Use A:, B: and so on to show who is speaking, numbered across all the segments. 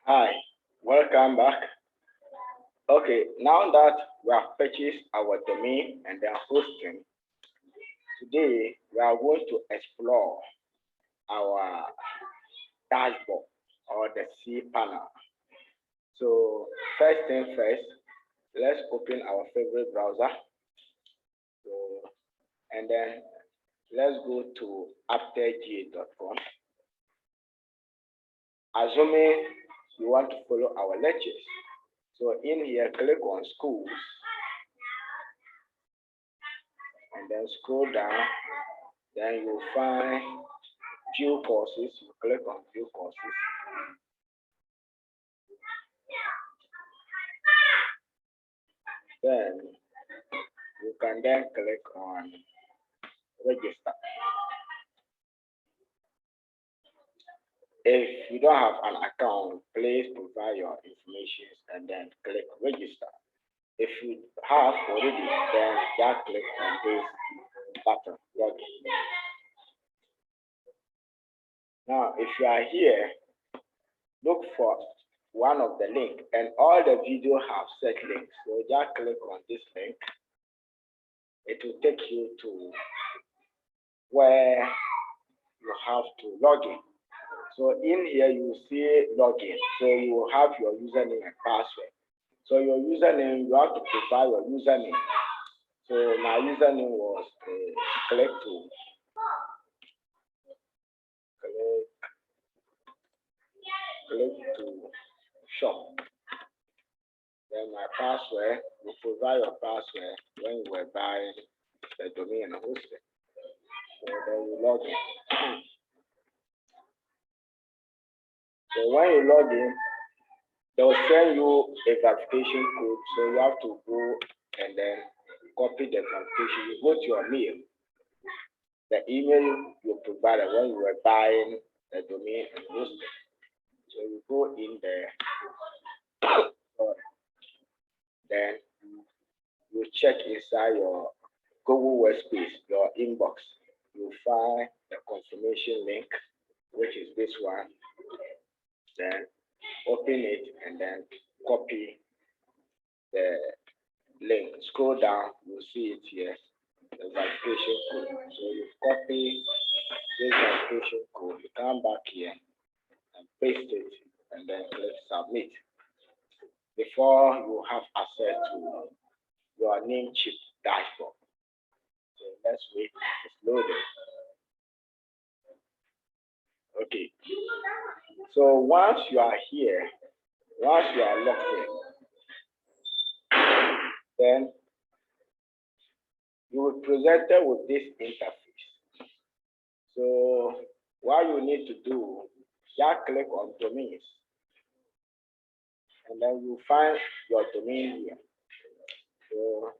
A: Hi, welcome back. Okay, now that we have purchased our domain and then hosting, today we are going to explore our dashboard or the C panel. So first thing first, let's open our favorite browser. So, and then let's go to afterga.com. Assuming you want to follow our lectures. So in here, click on schools and then scroll down. Then you'll find view courses. You click on view courses. Then you can then click on register. If you don't have an account, please provide your information and then click register. If you have already, then just click on this button, login. Now, if you are here, look for one of the link, and all the videos have set links. So just click on this link. It will take you to where you have to log in. So in here, you will see login. So you will have your username and password. So your username, you have to provide your username. So my username was click to shop. Then my password, you provide your password when you were buying the domain and hosting. So then you log in. So when you log in, they will send you a verification code. So you have to go and then copy the verification. You go to your mail, the email you provided when you were buying the domain and hosting. So you go in there, then you check inside your Google Workspace, your inbox. You find the confirmation link, which is this one. Then open it and then copy the link. Scroll down, you'll see it here, the verification code. So you copy this verification code, you come back here and paste it and then click submit. Before you have access to your NameCheap dashboard. So let's wait, it's loading. Okay. So once you are here, once you are logged in, then you will be presented with this interface. So what you need to do, just click on domains, and then you find your domain here. So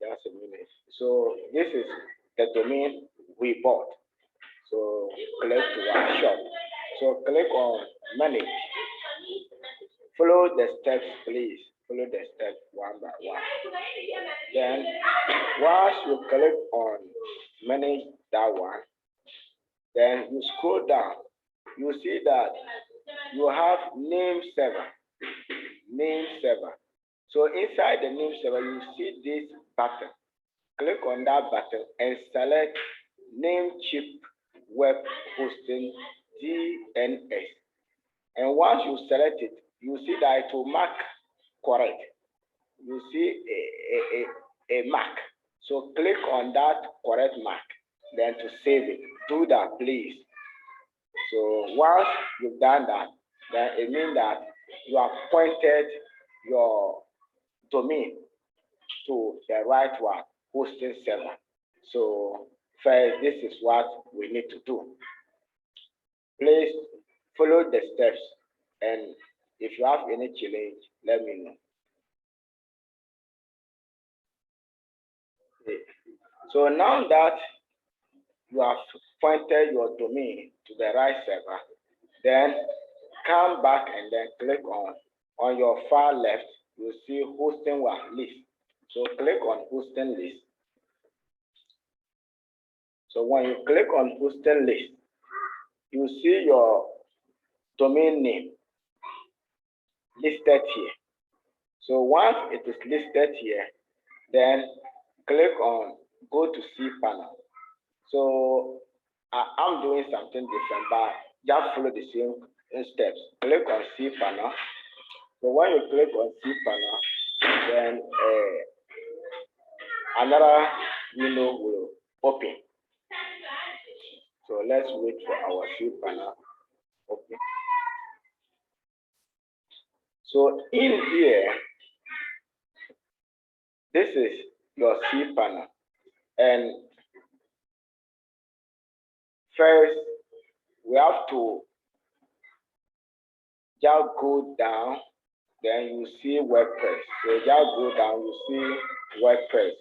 A: just a minute. So this is the domain we bought. So click to our shop. So click on manage. Follow the steps, please. Follow the steps one by one. Then once you click on manage that one, then you scroll down. You see that you have name server. Name server. So inside the name server, you see this button. Click on that button and select NameCheap Web Hosting DNS. And once you select it, you see that it will mark correct. You see a mark. So click on that correct mark, then to save it. Do that, please. So once you've done that, then it means that you have pointed your domain to the right one, hosting server. So first, this is what we need to do. Please follow the steps, and if you have any challenge, let me know. Okay. So now that you have pointed your domain to the right server, then come back and then click on your far left, you see hosting one list. So click on hosting list. So when you click on hosting list, you see your domain name listed here. So once it is listed here, then click on go to cPanel. So I'm doing something different, but just follow the same steps. Click on cPanel. So when you click on cPanel, then another window will open. So let's wait for our cPanel open. So in here, this is your cPanel, and first we have to just go down, then you see WordPress. So just go down, you see WordPress,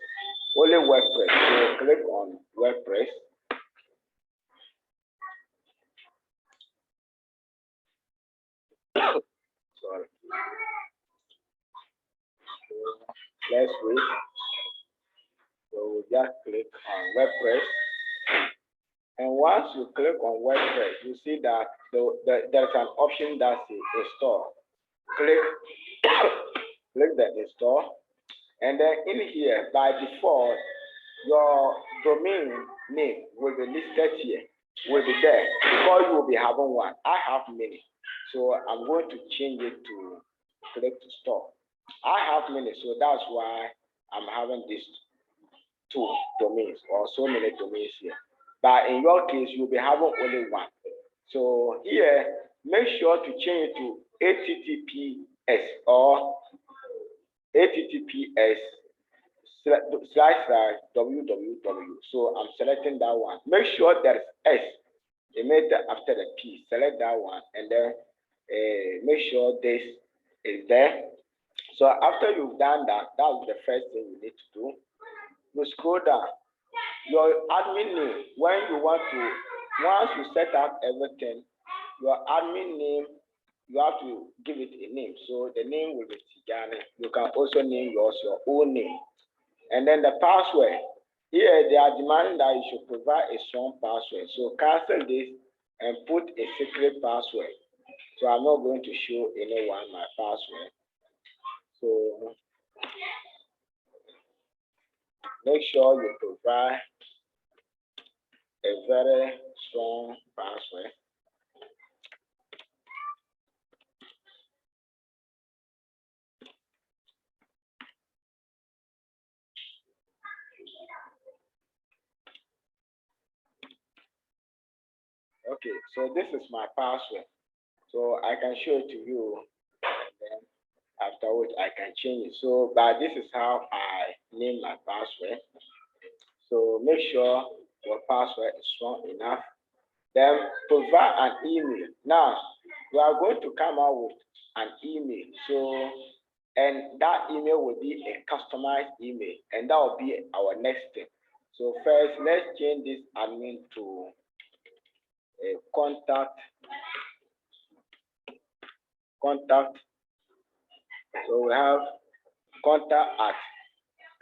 A: only WordPress. So click on WordPress. Sorry. So let's wait. So we just click on WordPress. And once you click on WordPress, you see that there's an option that says install. Click the install, and then in here by default your domain name will be listed here, will be there, because you will be having one. I have many, so I'm going to change it to click to store. I have many, so that's why I'm having these two domains or so many domains here. But in your case, you'll be having only one. So here, make sure to change it to HTTPS or HTTPS / www. So I'm selecting that one. Make sure there's S immediately after the P. Select that one, and then make sure this is there. So after you've done that, that's the first thing you need to do. You scroll down. Your admin name, when you want to, once you set up everything, your admin name, you have to give it a name. So the name will be Tijani. You can also name yours your own name. And then the password. Here they are demanding that you should provide a strong password. So cancel this and put a secret password. So I'm not going to show anyone my password. So make sure you provide a very strong password. Okay, so this is my password. So I can show it to you, and then afterwards I can change it. So, but this is how I name my password. So make sure your password is strong enough. Then provide an email. Now we are going to come out with an email. So, and that email will be a customized email, and that will be our next step. So first, let's change this admin to a contact. So we have contact at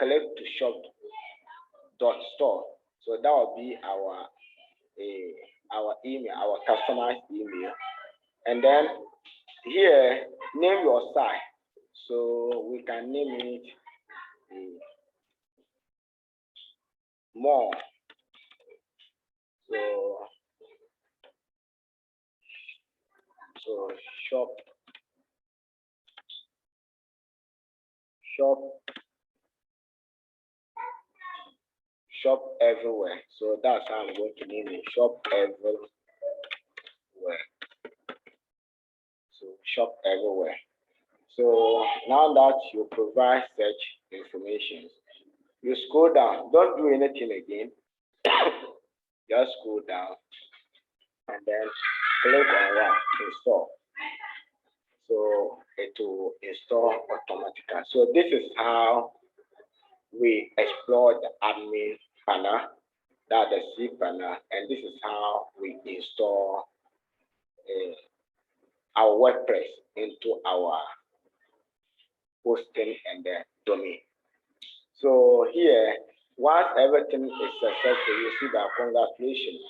A: click2shop.store. So that will be our email, our customized email. And then here, name your site. So we can name it more. So shop everywhere. So that's how I'm going to name it, shop everywhere. So shop everywhere. So now that you provide search information, you scroll down. Don't do anything again. Just scroll down and then click on one, install. So it will install automatically. So this is how we explore the admin panel, that's the cPanel, and this is how we install our WordPress into our hosting and the domain. So here, once everything is successful, you see that congratulations,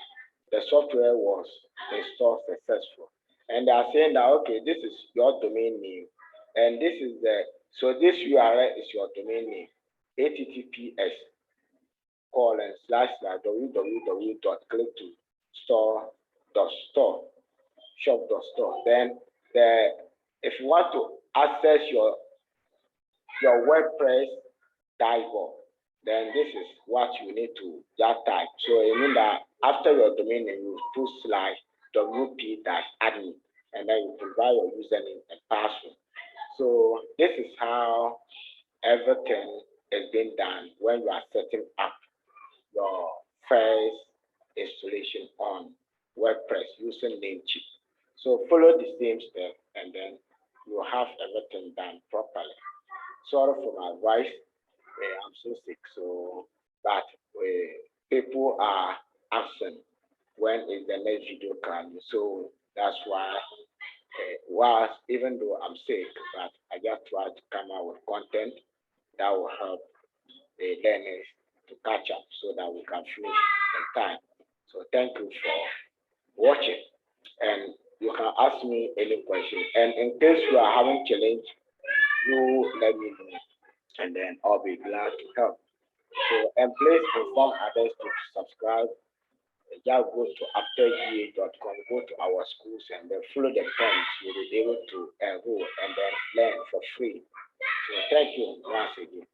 A: the software was installed successful. And they are saying that, okay, this is your domain name, and this is so this URL is your domain name, https www dot click to store dot store shop dot store. Then if you want to access your WordPress dashboard, then this is what you need to just type. So it means that after your domain name, you put /wp-admin, and then you provide your username and password. So this is how everything is being done when you are setting up your first installation on WordPress using NameCheap. So follow the same step, and then you have everything done properly. Sorry for my voice. I'm so sick. So, but people are asking when is the next video coming. So that's why, even though I'm sick, but I just try to come out with content that will help the learners to catch up so that we can finish on time. So thank you for watching, and you can ask me any question. And in case you are having challenge, you let me know, and then I'll be glad to help. So, and please inform others to subscribe. Just go to afterga.com, go to our schools, and then follow the terms. You will be able to enroll and then learn for free. So thank you once again.